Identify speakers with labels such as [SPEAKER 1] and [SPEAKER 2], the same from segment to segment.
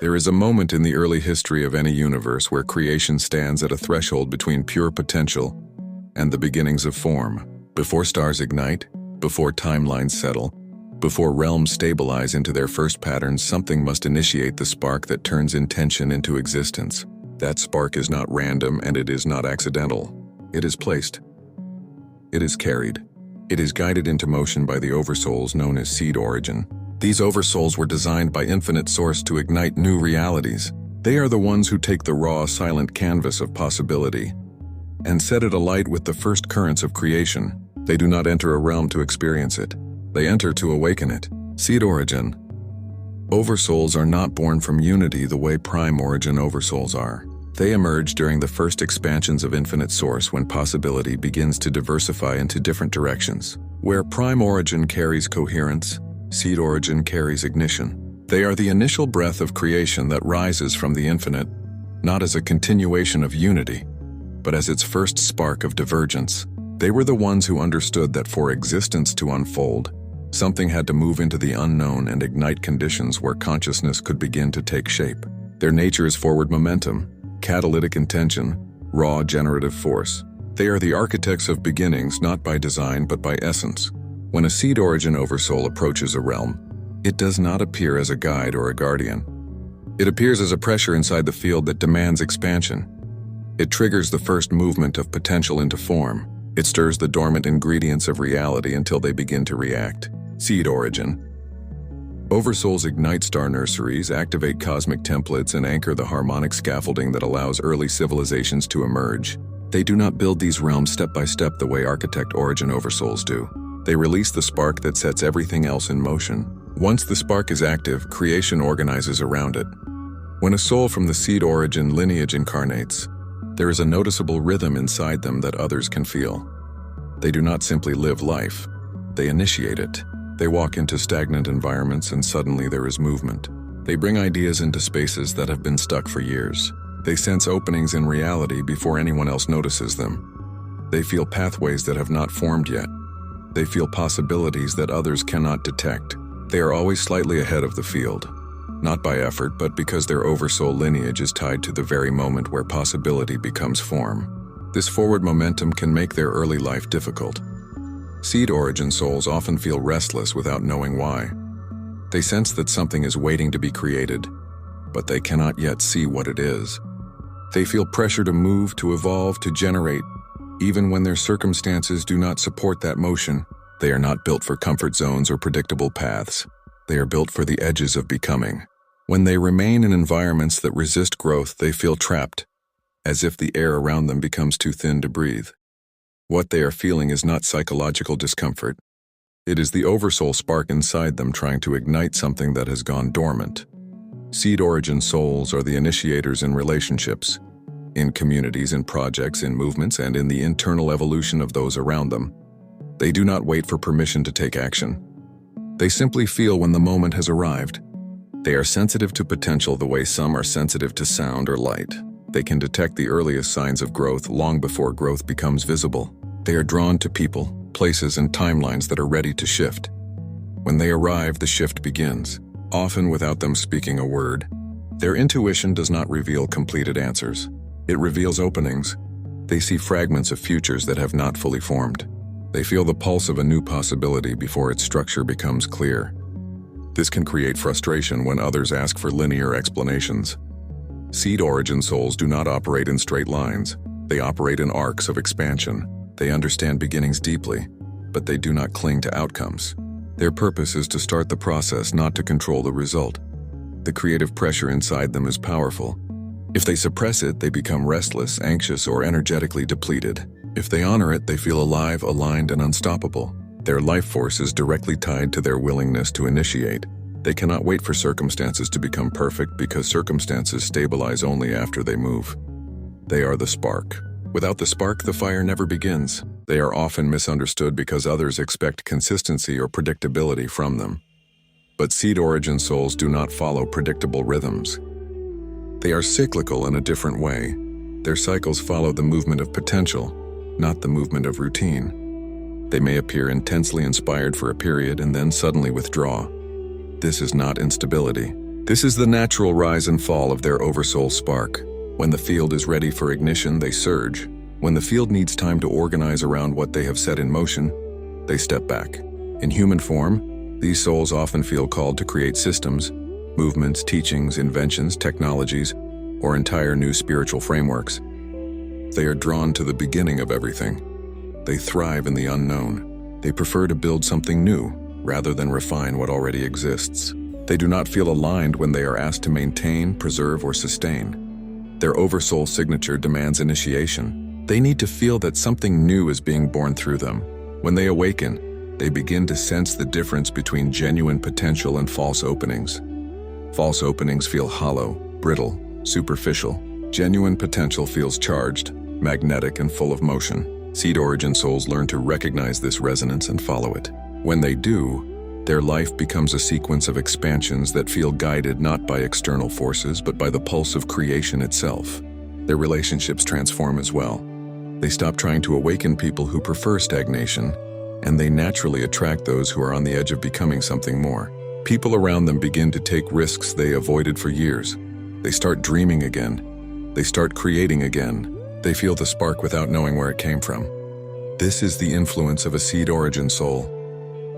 [SPEAKER 1] There is a moment in the early history of any universe where creation stands at a threshold between pure potential and the beginnings of form. Before stars ignite, before timelines settle, before realms stabilize into their first patterns, something must initiate the spark that turns intention into existence. That spark is not random and it is not accidental. It is placed. It is carried. It is guided into motion by the Oversouls known as Seed Origin. These Oversouls were designed by Infinite Source to ignite new realities. They are the ones who take the raw, silent canvas of possibility and set it alight with the first currents of creation. They do not enter a realm to experience it. They enter to awaken it. Seed Origin Oversouls are not born from unity the way Prime Origin Oversouls are. They emerge during the first expansions of Infinite Source when possibility begins to diversify into different directions. Where Prime Origin carries coherence, Seed Origin carries ignition. They are the initial breath of creation that rises from the infinite, not as a continuation of unity, but as its first spark of divergence. They were the ones who understood that for existence to unfold, something had to move into the unknown and ignite conditions where consciousness could begin to take shape. Their nature is forward momentum, catalytic intention, raw generative force. They are the architects of beginnings not by design but by essence. When a Seed Origin Oversoul approaches a realm, it does not appear as a guide or a guardian. It appears as a pressure inside the field that demands expansion. It triggers the first movement of potential into form. It stirs the dormant ingredients of reality until they begin to react. Seed Origin Oversouls ignite star nurseries, activate cosmic templates, and anchor the harmonic scaffolding that allows early civilizations to emerge. They do not build these realms step by step the way Architect Origin Oversouls do. They release the spark that sets everything else in motion. Once the spark is active, creation organizes around it. When a soul from the Seed Origin lineage incarnates, there is a noticeable rhythm inside them that others can feel. They do not simply live life, they initiate it. They walk into stagnant environments and suddenly there is movement. They bring ideas into spaces that have been stuck for years. They sense openings in reality before anyone else notices them. They feel pathways that have not formed yet. They feel possibilities that others cannot detect. They are always slightly ahead of the field, not by effort, but because their Oversoul lineage is tied to the very moment where possibility becomes form. This forward momentum can make their early life difficult. Seed Origin souls often feel restless without knowing why. They sense that something is waiting to be created, but they cannot yet see what it is. They feel pressure to move, to evolve, to generate. Even when their circumstances do not support that motion, they are not built for comfort zones or predictable paths. They are built for the edges of becoming. When they remain in environments that resist growth, they feel trapped, as if the air around them becomes too thin to breathe. What they are feeling is not psychological discomfort. It is the Oversoul spark inside them trying to ignite something that has gone dormant. Seed Origin souls are the initiators in relationships, in communities, in projects, in movements, and in the internal evolution of those around them. They do not wait for permission to take action. They simply feel when the moment has arrived. They are sensitive to potential the way some are sensitive to sound or light. They can detect the earliest signs of growth long before growth becomes visible. They are drawn to people, places, and timelines that are ready to shift. When they arrive, the shift begins, often without them speaking a word. Their intuition does not reveal completed answers. It reveals openings. They see fragments of futures that have not fully formed. They feel the pulse of a new possibility before its structure becomes clear. This can create frustration when others ask for linear explanations. Seed Origin souls do not operate in straight lines. They operate in arcs of expansion. They understand beginnings deeply, but they do not cling to outcomes. Their purpose is to start the process, not to control the result. The creative pressure inside them is powerful. If they suppress it, they become restless, anxious, or energetically depleted. If they honor it, they feel alive, aligned, and unstoppable. Their life force is directly tied to their willingness to initiate. They cannot wait for circumstances to become perfect because circumstances stabilize only after they move. They are the spark. Without the spark, the fire never begins. They are often misunderstood because others expect consistency or predictability from them. But seed origin souls do not follow predictable rhythms. They are cyclical in a different way. Their cycles follow the movement of potential, not the movement of routine. They may appear intensely inspired for a period and then suddenly withdraw. This is not instability. This is the natural rise and fall of their oversoul spark. When the field is ready for ignition, they surge. When the field needs time to organize around what they have set in motion, they step back. In human form, these souls often feel called to create systems, movements, teachings, inventions, technologies, or entire new spiritual frameworks. They are drawn to the beginning of everything. They thrive in the unknown. They prefer to build something new, rather than refine what already exists. They do not feel aligned when they are asked to maintain, preserve, or sustain. Their oversoul signature demands initiation. They need to feel that something new is being born through them. When they awaken, they begin to sense the difference between genuine potential and false openings. False openings feel hollow, brittle, superficial. Genuine potential feels charged, magnetic, and full of motion. Seed origin souls learn to recognize this resonance and follow it. When they do, their life becomes a sequence of expansions that feel guided not by external forces but by the pulse of creation itself. Their relationships transform as well. They stop trying to awaken people who prefer stagnation, and they naturally attract those who are on the edge of becoming something more. People around them begin to take risks they avoided for years. They start dreaming again. They start creating again. They feel the spark without knowing where it came from. This is the influence of a seed origin soul.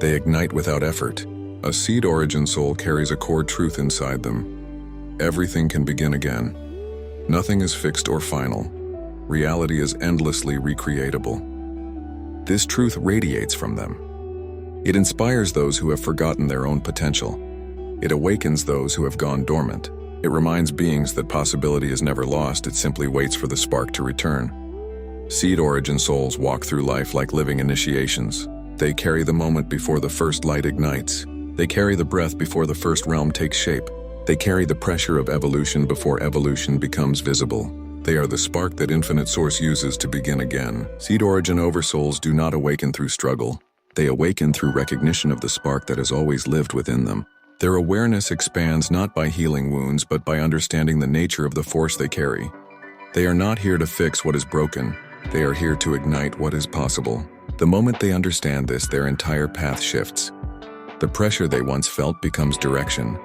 [SPEAKER 1] They ignite without effort. A seed origin soul carries a core truth inside them. Everything can begin again. Nothing is fixed or final. Reality is endlessly recreatable. This truth radiates from them. It inspires those who have forgotten their own potential. It awakens those who have gone dormant. It reminds beings that possibility is never lost, it simply waits for the spark to return. Seed origin souls walk through life like living initiations. They carry the moment before the first light ignites. They carry the breath before the first realm takes shape. They carry the pressure of evolution before evolution becomes visible. They are the spark that Infinite Source uses to begin again. Seed Origin Oversouls do not awaken through struggle. They awaken through recognition of the spark that has always lived within them. Their awareness expands not by healing wounds, but by understanding the nature of the force they carry. They are not here to fix what is broken. They are here to ignite what is possible. The moment they understand this, their entire path shifts. The pressure they once felt becomes direction.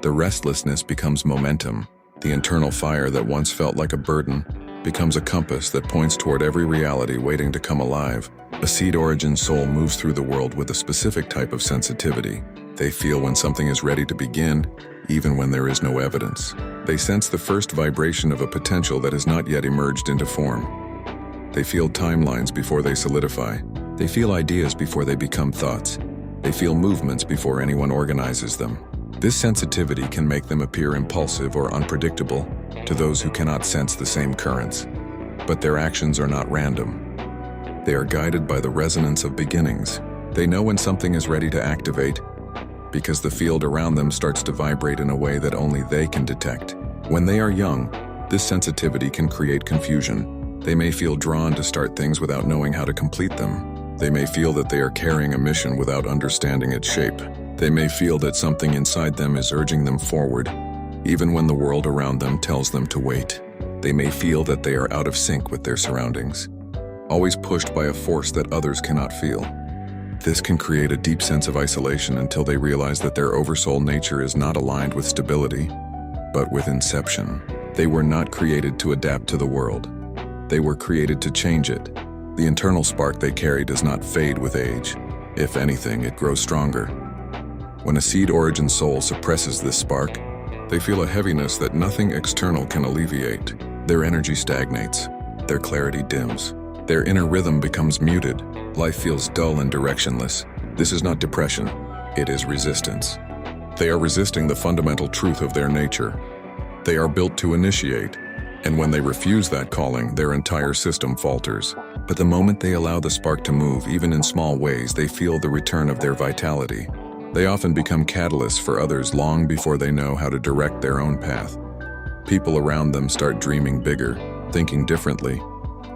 [SPEAKER 1] The restlessness becomes momentum. The internal fire that once felt like a burden becomes a compass that points toward every reality waiting to come alive. A seed origin soul moves through the world with a specific type of sensitivity. They feel when something is ready to begin, even when there is no evidence. They sense the first vibration of a potential that has not yet emerged into form. They feel timelines before they solidify. They feel ideas before they become thoughts. They feel movements before anyone organizes them. This sensitivity can make them appear impulsive or unpredictable to those who cannot sense the same currents. But their actions are not random. They are guided by the resonance of beginnings. They know when something is ready to activate because the field around them starts to vibrate in a way that only they can detect. When they are young, this sensitivity can create confusion. They may feel drawn to start things without knowing how to complete them. They may feel that they are carrying a mission without understanding its shape. They may feel that something inside them is urging them forward, even when the world around them tells them to wait. They may feel that they are out of sync with their surroundings, always pushed by a force that others cannot feel. This can create a deep sense of isolation until they realize that their oversoul nature is not aligned with stability, but with inception. They were not created to adapt to the world. They were created to change it. The internal spark they carry does not fade with age. If anything, it grows stronger. When a seed origin soul suppresses this spark, they feel a heaviness that nothing external can alleviate. Their energy stagnates. Their clarity dims. Their inner rhythm becomes muted. Life feels dull and directionless. This is not depression. It is resistance. They are resisting the fundamental truth of their nature. They are built to initiate, and when they refuse that calling, their entire system falters. But the moment they allow the spark to move, even in small ways, they feel the return of their vitality. They often become catalysts for others long before they know how to direct their own path. People around them start dreaming bigger, thinking differently,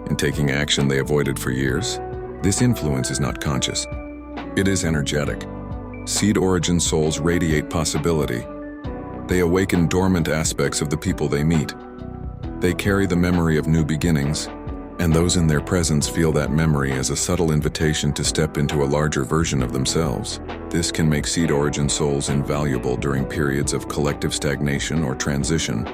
[SPEAKER 1] and taking action they avoided for years. This influence is not conscious. It is energetic. Seed Origin souls radiate possibility. They awaken dormant aspects of the people they meet. They carry the memory of new beginnings, and those in their presence feel that memory as a subtle invitation to step into a larger version of themselves. This can make Seed Origin souls invaluable during periods of collective stagnation or transition,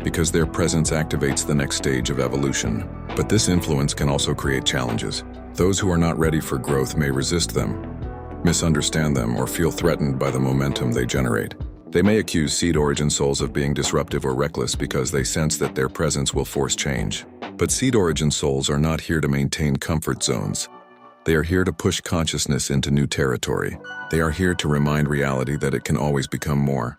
[SPEAKER 1] because their presence activates the next stage of evolution. But this influence can also create challenges. Those who are not ready for growth may resist them, misunderstand them, or feel threatened by the momentum they generate. They may accuse Seed Origin souls of being disruptive or reckless because they sense that their presence will force change. But Seed Origin souls are not here to maintain comfort zones. They are here to push consciousness into new territory. They are here to remind reality that it can always become more.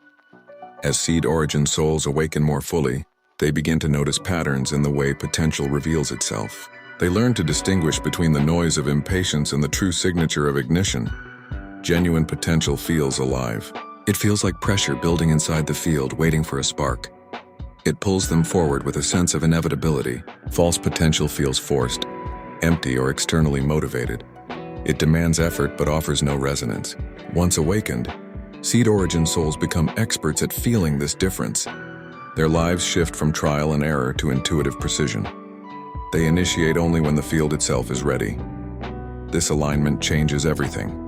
[SPEAKER 1] As Seed Origin souls awaken more fully, they begin to notice patterns in the way potential reveals itself. They learn to distinguish between the noise of impatience and the true signature of ignition. Genuine potential feels alive. It feels like pressure building inside the field, waiting for a spark. It pulls them forward with a sense of inevitability. False potential feels forced, empty, or externally motivated. It demands effort but offers no resonance. Once awakened, Seed Origin souls become experts at feeling this difference. Their lives shift from trial and error to intuitive precision. They initiate only when the field itself is ready. This alignment changes everything.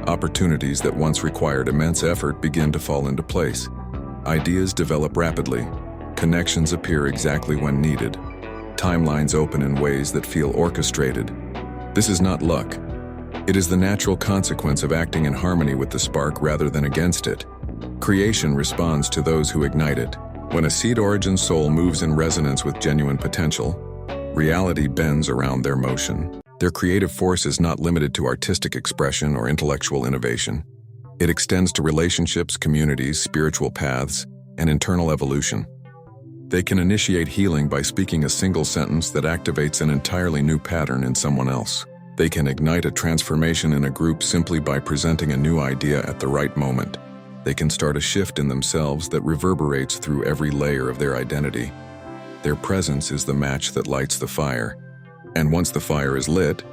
[SPEAKER 1] Opportunities that once required immense effort begin to fall into place. Ideas develop rapidly. Connections appear exactly when needed. Timelines open in ways that feel orchestrated. This is not luck. It is the natural consequence of acting in harmony with the spark rather than against it. Creation responds to those who ignite it. When a Seed Origin soul moves in resonance with genuine potential, reality bends around their motion. Their creative force is not limited to artistic expression or intellectual innovation. It extends to relationships, communities, spiritual paths, and internal evolution. They can initiate healing by speaking a single sentence that activates an entirely new pattern in someone else. They can ignite a transformation in a group simply by presenting a new idea at the right moment. They can start a shift in themselves that reverberates through every layer of their identity. Their presence is the match that lights the fire. And once the fire is lit,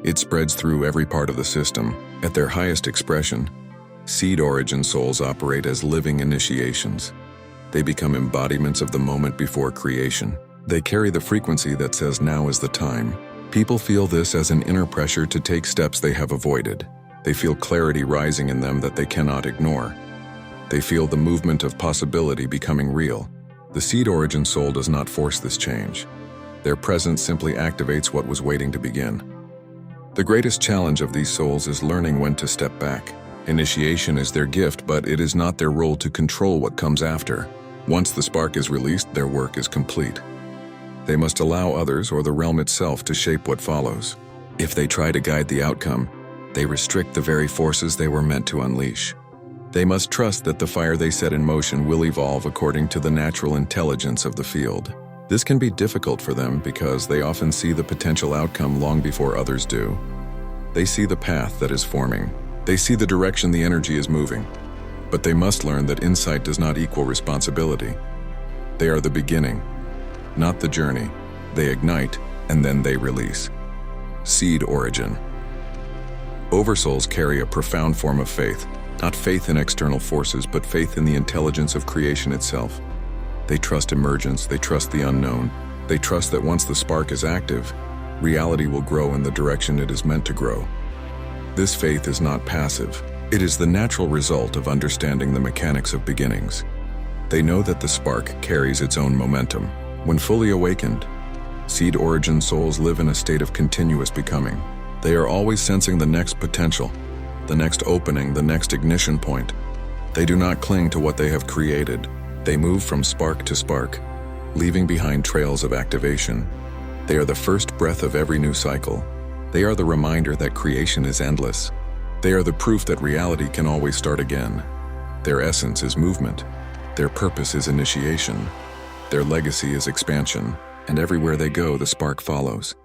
[SPEAKER 1] it spreads through every part of the system. At their highest expression, Seed Origin souls operate as living initiations. They become embodiments of the moment before creation. They carry the frequency that says now is the time. People feel this as an inner pressure to take steps they have avoided. They feel clarity rising in them that they cannot ignore. They feel the movement of possibility becoming real. The Seed Origin soul does not force this change. Their presence simply activates what was waiting to begin. The greatest challenge of these souls is learning when to step back. Initiation is their gift, but it is not their role to control what comes after. Once the spark is released, their work is complete. They must allow others or the realm itself to shape what follows. If they try to guide the outcome, they restrict the very forces they were meant to unleash. They must trust that the fire they set in motion will evolve according to the natural intelligence of the field. This can be difficult for them because they often see the potential outcome long before others do. They see the path that is forming. They see the direction the energy is moving. But they must learn that insight does not equal responsibility. They are the beginning, not the journey. They ignite, and then they release. Seed Origin Oversouls carry a profound form of faith. Not faith in external forces, but faith in the intelligence of creation itself. They trust emergence, they trust the unknown. They trust that once the spark is active, reality will grow in the direction it is meant to grow. This faith is not passive. It is the natural result of understanding the mechanics of beginnings. They know that the spark carries its own momentum. When fully awakened, Seed Origin souls live in a state of continuous becoming. They are always sensing the next potential, the next opening, the next ignition point. They do not cling to what they have created. They move from spark to spark, leaving behind trails of activation. They are the first breath of every new cycle. They are the reminder that creation is endless. They are the proof that reality can always start again. Their essence is movement. Their purpose is initiation. Their legacy is expansion. And everywhere they go, the spark follows.